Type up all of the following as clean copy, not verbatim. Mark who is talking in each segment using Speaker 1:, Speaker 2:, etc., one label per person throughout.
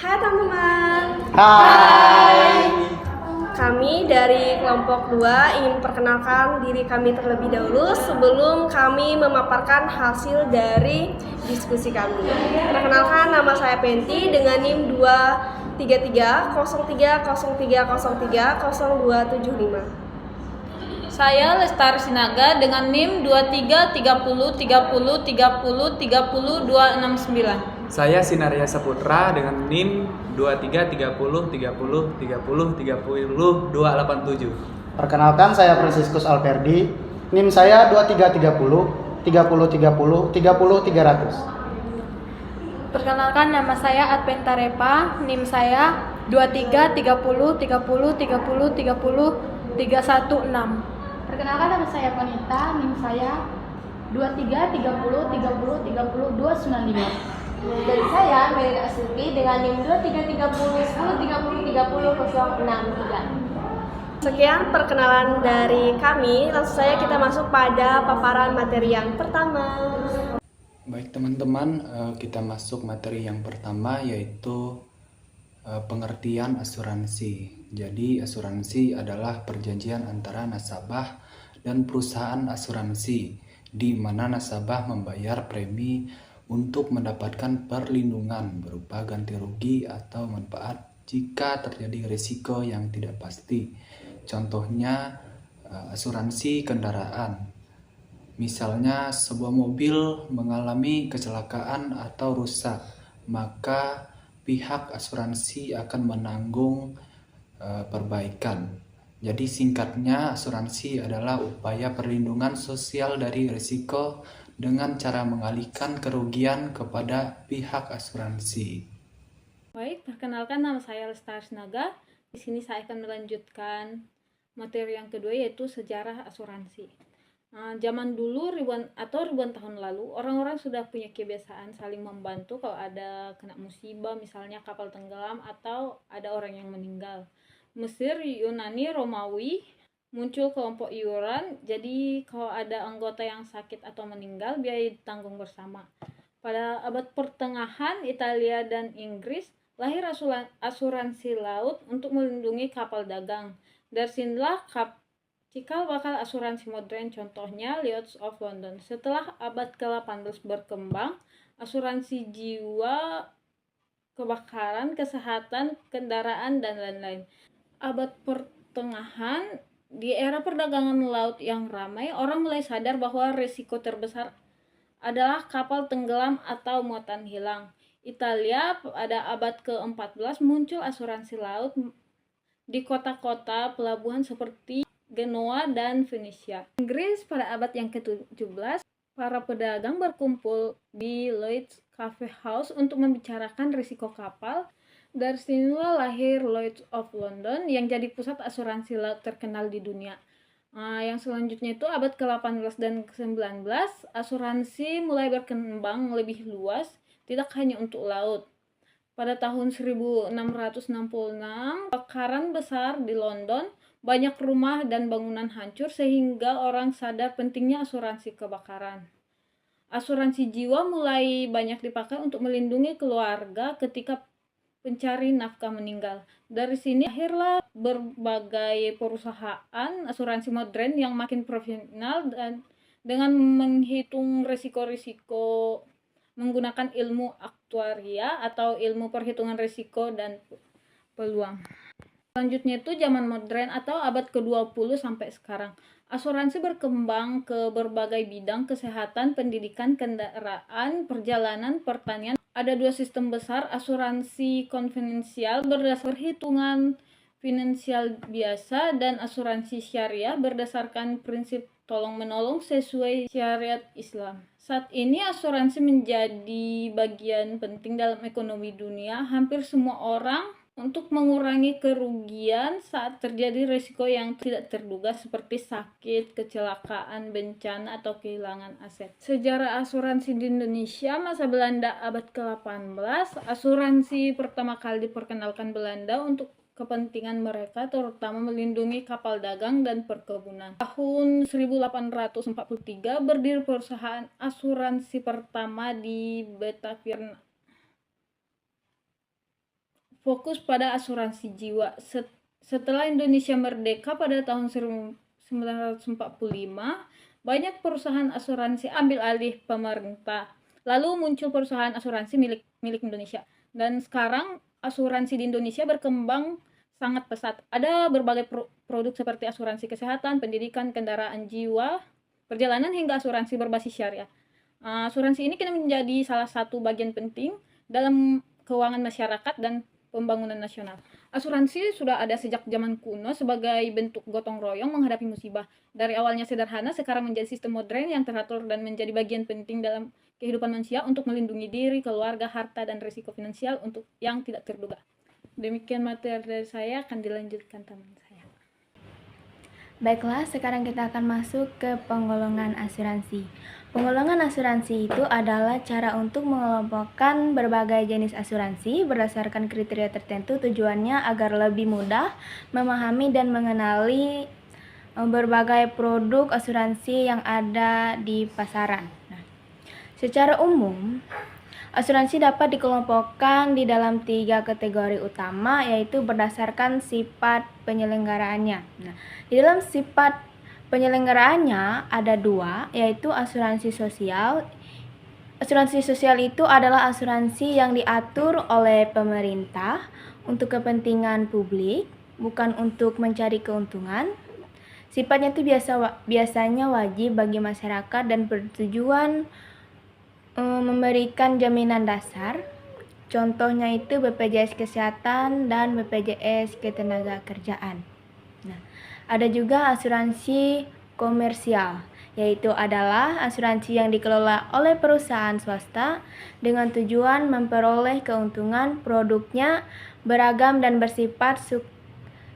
Speaker 1: Hai teman-teman.
Speaker 2: Hai.
Speaker 1: Kami dari kelompok 2 ingin perkenalkan diri kami terlebih dahulu sebelum kami memaparkan hasil dari diskusi kami. Perkenalkan, nama saya Penti dengan NIM 2330303030275.
Speaker 3: Saya Lestari Sinaga dengan NIM 23303030300269.
Speaker 2: Saya Sinaria Saputra dengan NIM 23303030300287.
Speaker 4: Perkenalkan, saya Franciscus Alperdi. NIM saya 2330
Speaker 5: Perkenalkan, nama saya Adventa Repa, NIM saya 23303030303116.
Speaker 6: Perkenalkan, nama saya Panita, NIM saya 233030303295.
Speaker 7: Dan saya Melina Astuti dengan NIM 233010303063.
Speaker 1: Sekian perkenalan dari kami, langsung saja kita masuk pada paparan materi yang pertama.
Speaker 2: Baik teman-teman, kita masuk materi yang pertama yaitu pengertian asuransi. Jadi asuransi adalah perjanjian antara nasabah dan perusahaan asuransi di mana nasabah membayar premi untuk mendapatkan perlindungan berupa ganti rugi atau manfaat jika terjadi risiko yang tidak pasti. Contohnya asuransi kendaraan. Misalnya sebuah mobil mengalami kecelakaan atau rusak, maka pihak asuransi akan menanggung perbaikan. Jadi singkatnya, asuransi adalah upaya perlindungan sosial dari risiko dengan cara mengalihkan kerugian kepada pihak asuransi.
Speaker 3: Baik, perkenalkan, nama saya Lestari Sinaga. Di sini saya akan melanjutkan materi yang kedua yaitu sejarah asuransi. Zaman dulu ribuan tahun lalu, orang-orang sudah punya kebiasaan saling membantu kalau ada kena musibah, misalnya kapal tenggelam atau ada orang yang meninggal. Mesir, Yunani, Romawi muncul kelompok iuran, jadi kalau ada anggota yang sakit atau meninggal, biaya ditanggung bersama. Pada abad pertengahan, Italia dan Inggris lahir asuransi laut untuk melindungi kapal dagang. Dari sinilah cikal bakal asuransi modern, contohnya Lloyd's of London. Setelah abad ke-18 berkembang, asuransi jiwa, kebakaran, kesehatan, kendaraan, dan lain-lain. Abad pertengahan, di era perdagangan laut yang ramai, orang mulai sadar bahwa risiko terbesar adalah kapal tenggelam atau muatan hilang. Italia pada abad ke-14 muncul asuransi laut di kota-kota pelabuhan seperti Genoa dan Venesia. Inggris pada abad yang ke-17, para pedagang berkumpul di Lloyd's Cafe House untuk membicarakan risiko kapal. Dari sinilah lahir Lloyd's of London yang jadi pusat asuransi laut terkenal di dunia. Yang selanjutnya itu abad ke-18 dan ke-19, asuransi mulai berkembang lebih luas, tidak hanya untuk laut. Pada tahun 1666, kebakaran besar di London, banyak rumah dan bangunan hancur sehingga orang sadar pentingnya asuransi kebakaran. Asuransi jiwa mulai banyak dipakai untuk melindungi keluarga ketika pencari nafkah meninggal. Dari sini akhirlah berbagai perusahaan asuransi modern yang makin profesional dan dengan menghitung risiko-risiko menggunakan ilmu aktuaria atau ilmu perhitungan risiko dan peluang. Selanjutnya itu zaman modern atau abad ke-20 sampai sekarang. Asuransi berkembang ke berbagai bidang: kesehatan, pendidikan, kendaraan, perjalanan, pertanian. Ada dua sistem besar, asuransi konvensional berdasar perhitungan finansial biasa dan asuransi syariah berdasarkan prinsip tolong-menolong sesuai syariat Islam. Saat ini asuransi menjadi bagian penting dalam ekonomi dunia. Hampir semua orang untuk mengurangi kerugian saat terjadi risiko yang tidak terduga seperti sakit, kecelakaan, bencana, atau kehilangan aset. Sejarah asuransi di Indonesia masa Belanda abad ke-18, asuransi pertama kali diperkenalkan Belanda untuk kepentingan mereka, terutama melindungi kapal dagang dan perkebunan. Tahun 1843 berdiri perusahaan asuransi pertama di Batavia, fokus pada asuransi jiwa. Setelah Indonesia merdeka pada tahun 1945, banyak perusahaan asuransi ambil alih pemerintah. Lalu muncul perusahaan asuransi milik Indonesia. Dan sekarang asuransi di Indonesia berkembang sangat pesat. Ada berbagai produk seperti asuransi kesehatan, pendidikan, kendaraan jiwa, perjalanan hingga asuransi berbasis syariah. Asuransi ini kini menjadi salah satu bagian penting dalam keuangan masyarakat dan pembangunan nasional. Asuransi sudah ada sejak zaman kuno sebagai bentuk gotong royong menghadapi musibah. Dari awalnya sederhana, sekarang menjadi sistem modern yang teratur dan menjadi bagian penting dalam kehidupan manusia untuk melindungi diri, keluarga, harta, dan risiko finansial untuk yang tidak terduga. Demikian materi dari saya, akan dilanjutkan teman saya.
Speaker 5: Baiklah, sekarang kita akan masuk ke penggolongan asuransi. Penggolongan asuransi itu adalah cara untuk mengelompokkan berbagai jenis asuransi berdasarkan kriteria tertentu, tujuannya agar lebih mudah memahami dan mengenali berbagai produk asuransi yang ada di pasaran. Secara umum, asuransi dapat dikelompokkan di dalam 3 kategori utama, yaitu berdasarkan sifat penyelenggaraannya. Di dalam sifat penyelenggaraannya ada 2, yaitu asuransi sosial. Asuransi sosial itu adalah asuransi yang diatur oleh pemerintah untuk kepentingan publik, bukan untuk mencari keuntungan. Sifatnya itu biasanya wajib bagi masyarakat dan bertujuan memberikan jaminan dasar. Contohnya itu BPJS Kesehatan dan BPJS Ketenagakerjaan. Ada juga asuransi komersial, yaitu adalah asuransi yang dikelola oleh perusahaan swasta dengan tujuan memperoleh keuntungan. Produknya beragam dan bersifat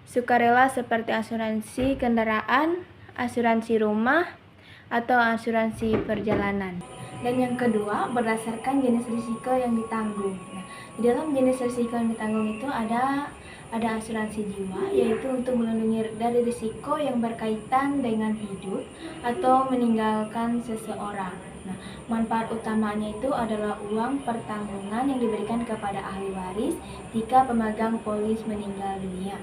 Speaker 5: sukarela seperti asuransi kendaraan, asuransi rumah, atau asuransi perjalanan. Dan yang kedua, berdasarkan jenis risiko yang ditanggung. Di dalam jenis risiko yang ditanggung itu ada asuransi jiwa, yaitu untuk melindungi dari risiko yang berkaitan dengan hidup atau meninggalkan seseorang. Manfaat utamanya itu adalah uang pertanggungan yang diberikan kepada ahli waris jika pemegang polis meninggal dunia.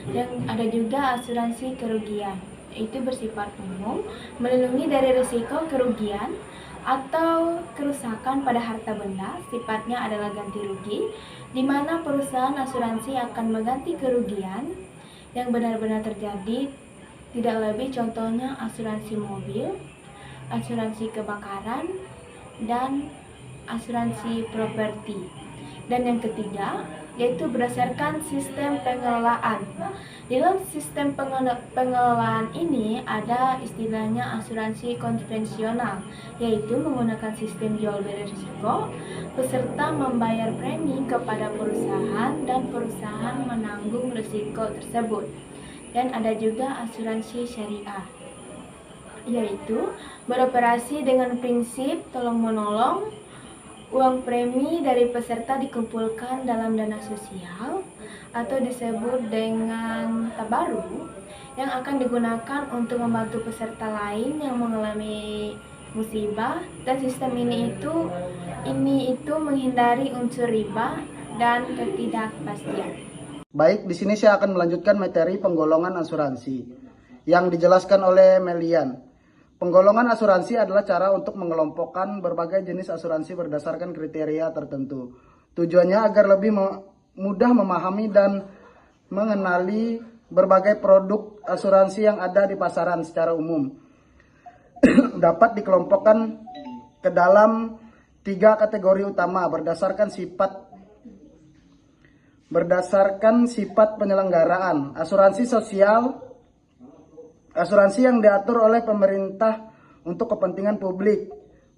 Speaker 5: Dan ada juga asuransi kerugian, itu bersifat umum, melindungi dari risiko kerugian atau kerusakan pada harta benda. Sifatnya adalah ganti rugi, di mana perusahaan asuransi akan mengganti kerugian yang benar-benar terjadi. Tidak lebih, contohnya asuransi mobil, asuransi kebakaran, dan asuransi properti. Dan yang ketiga, yaitu berdasarkan sistem pengelolaan. Di dalam sistem pengelolaan ini ada istilahnya asuransi konvensional, yaitu menggunakan sistem jual beli risiko. Peserta membayar premi kepada perusahaan dan perusahaan menanggung risiko tersebut. Dan ada juga asuransi syariah, yaitu beroperasi dengan prinsip tolong-menolong. Uang premi dari peserta dikumpulkan dalam dana sosial atau disebut dengan tabaruk yang akan digunakan untuk membantu peserta lain yang mengalami musibah. Dan sistem ini itu menghindari unsur riba dan ketidakpastian.
Speaker 4: Baik, di sini saya akan melanjutkan materi penggolongan asuransi yang dijelaskan oleh Melian. Penggolongan asuransi adalah cara untuk mengelompokkan berbagai jenis asuransi berdasarkan kriteria tertentu. Tujuannya agar lebih mudah memahami dan mengenali berbagai produk asuransi yang ada di pasaran secara umum. Dapat dikelompokkan ke dalam 3 kategori utama berdasarkan sifat penyelenggaraan. Asuransi sosial, asuransi yang diatur oleh pemerintah untuk kepentingan publik,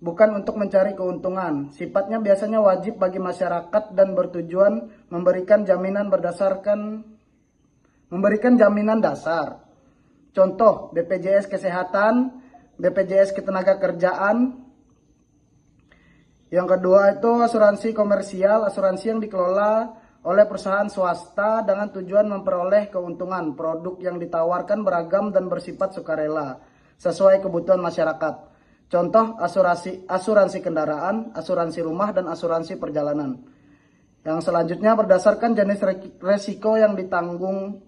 Speaker 4: bukan untuk mencari keuntungan. Sifatnya biasanya wajib bagi masyarakat dan bertujuan memberikan jaminan dasar. Contoh, BPJS Kesehatan, BPJS Ketenagakerjaan. Yang kedua itu asuransi komersial, asuransi yang dikelola oleh perusahaan swasta dengan tujuan memperoleh keuntungan. Produk yang ditawarkan beragam dan bersifat sukarela sesuai kebutuhan masyarakat. Contoh asuransi kendaraan, asuransi rumah, dan asuransi perjalanan. Yang selanjutnya berdasarkan jenis resiko yang ditanggung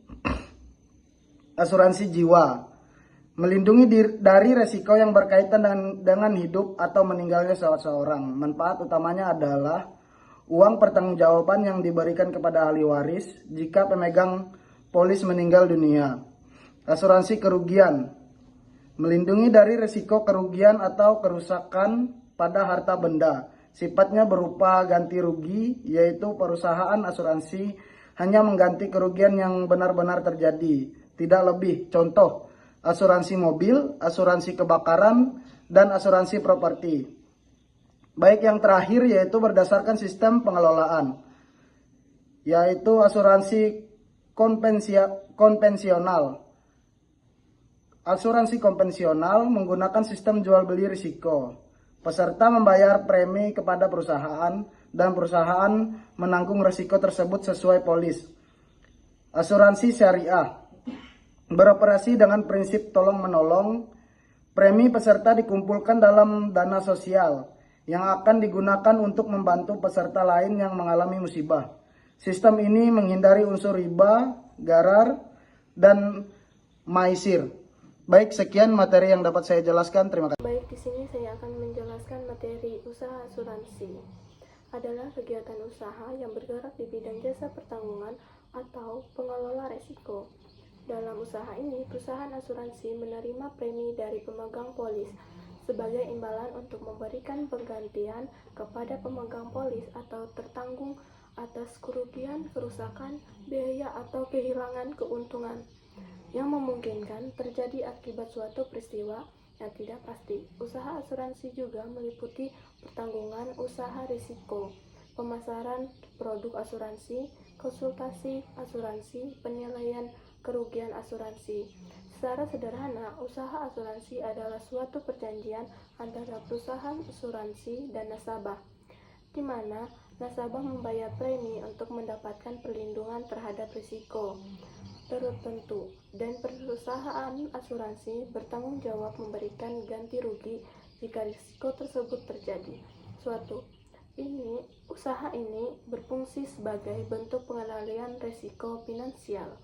Speaker 4: asuransi jiwa. Melindungi dari resiko yang berkaitan dengan hidup atau meninggalnya seseorang. Manfaat utamanya adalah uang pertanggungjawaban yang diberikan kepada ahli waris jika pemegang polis meninggal dunia. Asuransi kerugian. Melindungi dari resiko kerugian atau kerusakan pada harta benda. Sifatnya berupa ganti rugi, yaitu perusahaan asuransi hanya mengganti kerugian yang benar-benar terjadi, tidak lebih. Contoh, asuransi mobil, asuransi kebakaran, dan asuransi properti. Baik yang terakhir yaitu berdasarkan sistem pengelolaan, yaitu asuransi konvensional. Asuransi konvensional menggunakan sistem jual beli risiko. Peserta membayar premi kepada perusahaan dan perusahaan menanggung risiko tersebut sesuai polis. Asuransi syariah beroperasi dengan prinsip tolong-menolong. Premi peserta dikumpulkan dalam dana sosial yang akan digunakan untuk membantu peserta lain yang mengalami musibah. Sistem ini menghindari unsur riba, gharar, dan maisir. Baik, sekian materi yang dapat saya jelaskan. Terima kasih.
Speaker 1: Baik, di sini saya akan menjelaskan materi usaha asuransi. Adalah kegiatan usaha yang bergerak di bidang jasa pertanggungan atau pengelola resiko. Dalam usaha ini, perusahaan asuransi menerima premi dari pemegang polis sebagai imbalan untuk memberikan penggantian kepada pemegang polis atau tertanggung atas kerugian, kerusakan, biaya atau kehilangan keuntungan yang memungkinkan terjadi akibat suatu peristiwa yang tidak pasti. Usaha asuransi juga meliputi pertanggungan usaha risiko, pemasaran produk asuransi, konsultasi asuransi, penilaian kerugian asuransi. Secara sederhana, usaha asuransi adalah suatu perjanjian antara perusahaan asuransi dan nasabah, di mana nasabah membayar premi untuk mendapatkan perlindungan terhadap risiko tertentu, dan perusahaan asuransi bertanggung jawab memberikan ganti rugi jika risiko tersebut terjadi. Usaha ini berfungsi sebagai bentuk pengendalian risiko finansial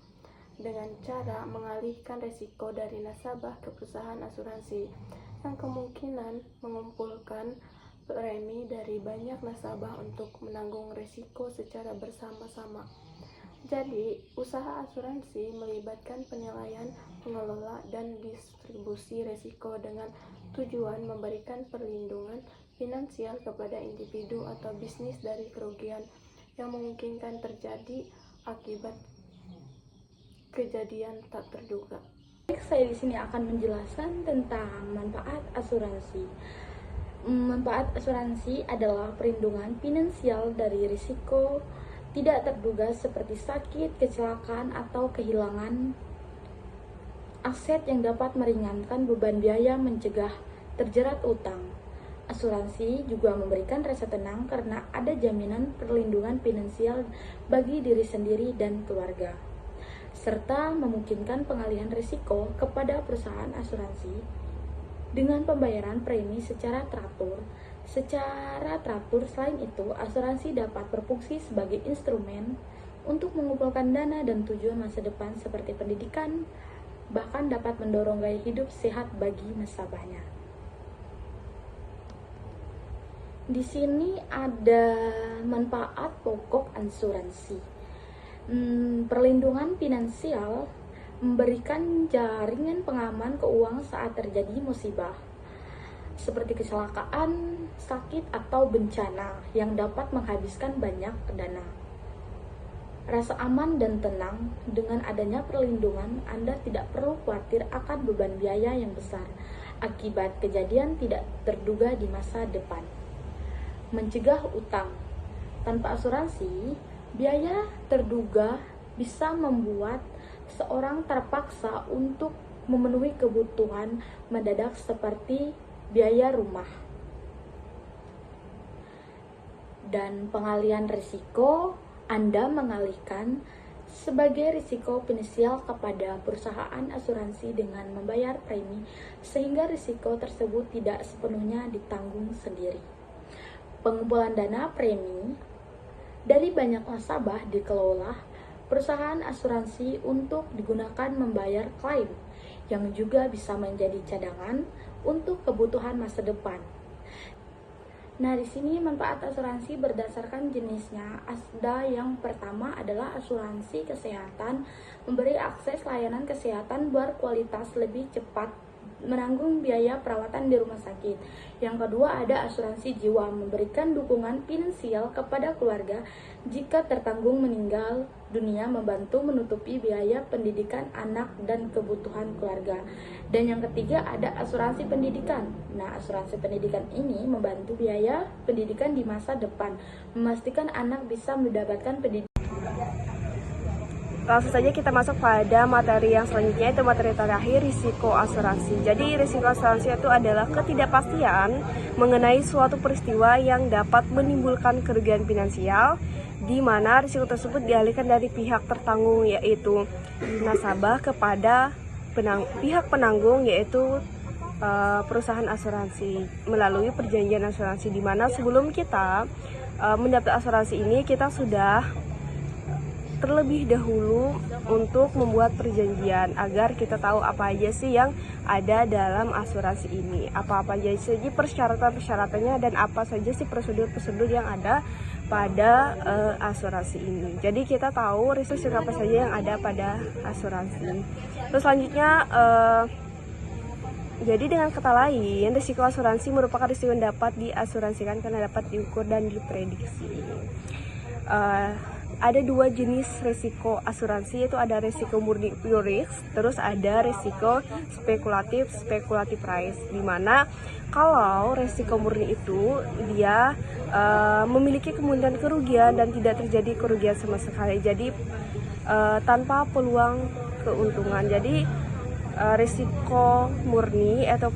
Speaker 1: dengan cara mengalihkan risiko dari nasabah ke perusahaan asuransi yang kemungkinan mengumpulkan premi dari banyak nasabah untuk menanggung risiko secara bersama-sama. Jadi, usaha asuransi melibatkan penilaian, pengelola, dan distribusi risiko dengan tujuan memberikan perlindungan finansial kepada individu atau bisnis dari kerugian yang memungkinkan terjadi akibat kejadian tak terduga.
Speaker 6: Saya di sini akan menjelaskan tentang manfaat asuransi. Manfaat asuransi adalah perlindungan finansial dari risiko tidak terduga seperti sakit, kecelakaan, atau kehilangan aset yang dapat meringankan beban biaya mencegah terjerat utang. Asuransi juga memberikan rasa tenang karena ada jaminan perlindungan finansial bagi diri sendiri dan keluarga, serta memungkinkan pengalihan risiko kepada perusahaan asuransi dengan pembayaran premi secara teratur. Selain itu, asuransi dapat berfungsi sebagai instrumen untuk mengumpulkan dana dan tujuan masa depan seperti pendidikan, bahkan dapat mendorong gaya hidup sehat bagi nasabahnya. Di sini ada manfaat pokok asuransi. Perlindungan finansial memberikan jaringan pengaman keuangan saat terjadi musibah seperti kecelakaan, sakit, atau bencana yang dapat menghabiskan banyak dana. Rasa aman dan tenang dengan adanya perlindungan, Anda tidak perlu khawatir akan beban biaya yang besar akibat kejadian tidak terduga di masa depan. Mencegah utang. Tanpa asuransi, biaya terduga bisa membuat seorang terpaksa untuk memenuhi kebutuhan mendadak seperti biaya rumah. Dan pengalihan risiko, Anda mengalihkan sebagai risiko finansial kepada perusahaan asuransi dengan membayar premi sehingga risiko tersebut tidak sepenuhnya ditanggung sendiri. Pengumpulan dana premi Dari banyak nasabah dikelola perusahaan asuransi untuk digunakan membayar klaim, yang juga bisa menjadi cadangan untuk kebutuhan masa depan. Nah, di sini manfaat asuransi berdasarkan jenisnya. Ada yang pertama adalah asuransi kesehatan, memberi akses layanan kesehatan berkualitas lebih cepat, menanggung biaya perawatan di rumah sakit. Yang kedua ada asuransi jiwa, memberikan dukungan finansial kepada keluarga jika tertanggung meninggal dunia, membantu menutupi biaya pendidikan anak dan kebutuhan keluarga. Dan yang ketiga ada asuransi pendidikan. Nah, asuransi pendidikan ini membantu biaya pendidikan di masa depan, memastikan anak bisa mendapatkan pendidikan.
Speaker 1: Langsung saja kita masuk pada materi yang selanjutnya, itu materi terakhir, risiko asuransi. Jadi risiko asuransi itu adalah ketidakpastian mengenai suatu peristiwa yang dapat menimbulkan kerugian finansial, di mana risiko tersebut dialihkan dari pihak tertanggung yaitu nasabah kepada pihak penanggung yaitu perusahaan asuransi melalui perjanjian asuransi, di mana sebelum kita mendapat asuransi ini kita sudah terlebih dahulu untuk membuat perjanjian agar kita tahu apa aja sih yang ada dalam asuransi ini, apa-apa aja sih persyaratan-persyaratannya, dan apa saja sih prosedur-prosedur yang ada pada asuransi ini. Jadi kita tahu risiko apa saja yang ada pada asuransi. Terus selanjutnya jadi dengan kata lain, risiko asuransi merupakan risiko yang dapat diasuransikan karena dapat diukur dan diprediksi. Ada dua jenis risiko asuransi, yaitu ada risiko murni pure risk, terus ada risiko spekulatif price, dimana kalau risiko murni itu dia memiliki kemungkinan kerugian dan tidak terjadi kerugian sama sekali, jadi tanpa peluang keuntungan. Jadi risiko murni atau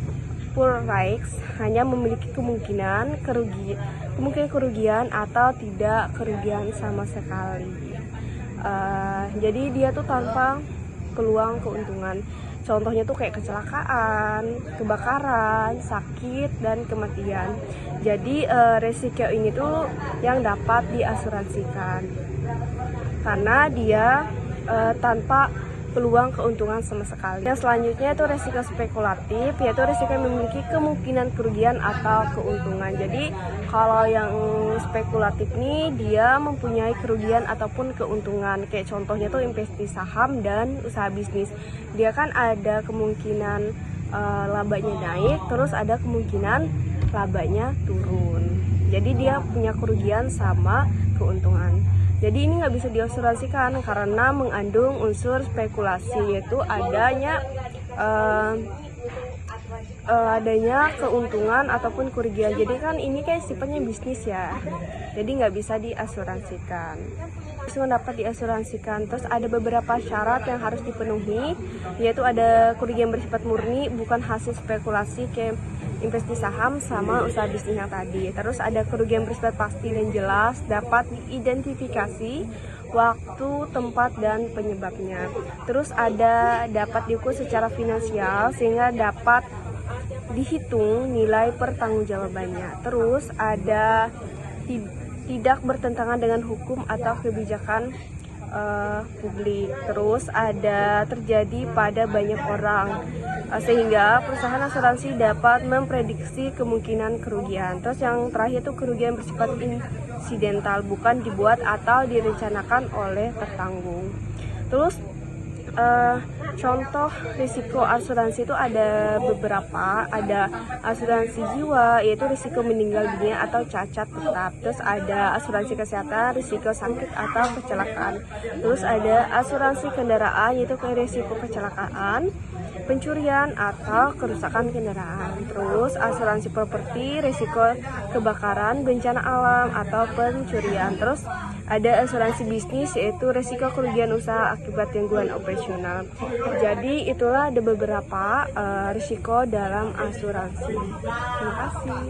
Speaker 1: pure risk hanya memiliki kemungkinan kerugian atau tidak kerugian sama sekali. Jadi dia tuh tanpa peluang keuntungan. Contohnya tuh kayak kecelakaan, kebakaran, sakit, dan kematian. Jadi resiko ini tuh yang dapat diasuransikan karena dia tanpa peluang keuntungan sama sekali. Yang selanjutnya itu risiko spekulatif, yaitu risiko yang memiliki kemungkinan kerugian atau keuntungan. Jadi kalau yang spekulatif nih dia mempunyai kerugian ataupun keuntungan. Kayak contohnya tuh investasi saham dan usaha bisnis. Dia kan ada kemungkinan labanya naik, terus ada kemungkinan labanya turun. Jadi dia punya kerugian sama keuntungan. Jadi ini nggak bisa diasuransikan karena mengandung unsur spekulasi, yaitu adanya keuntungan ataupun kerugian. Jadi kan ini kayak sifatnya bisnis ya, jadi nggak bisa diasuransikan. Terus dapat diasuransikan. Terus ada beberapa syarat yang harus dipenuhi, yaitu ada kerugian bersifat murni bukan hasil spekulasi kayak investasi saham sama usaha bisnis yang tadi. Terus ada kerugian bersifat pasti dan jelas, dapat diidentifikasi waktu, tempat, dan penyebabnya. Terus ada dapat diukur secara finansial sehingga dapat dihitung nilai pertanggungjawabannya. Terus ada tidak bertentangan dengan hukum atau kebijakan publik. Terus ada terjadi pada banyak orang sehingga perusahaan asuransi dapat memprediksi kemungkinan kerugian. Terus yang terakhir itu kerugian bersifat insidental, bukan dibuat atau direncanakan oleh tertanggung. Terus contoh risiko asuransi itu ada beberapa. Ada asuransi jiwa, yaitu risiko meninggal dunia atau cacat tetap. Terus ada asuransi kesehatan, risiko sakit atau kecelakaan. Terus ada asuransi kendaraan, yaitu risiko kecelakaan, pencurian atau kerusakan kendaraan. Terus asuransi properti, risiko kebakaran, bencana alam atau pencurian. Terus ada asuransi bisnis, yaitu risiko kerugian usaha akibat gangguan operasional. Jadi itulah ada beberapa risiko dalam asuransi. Terima kasih.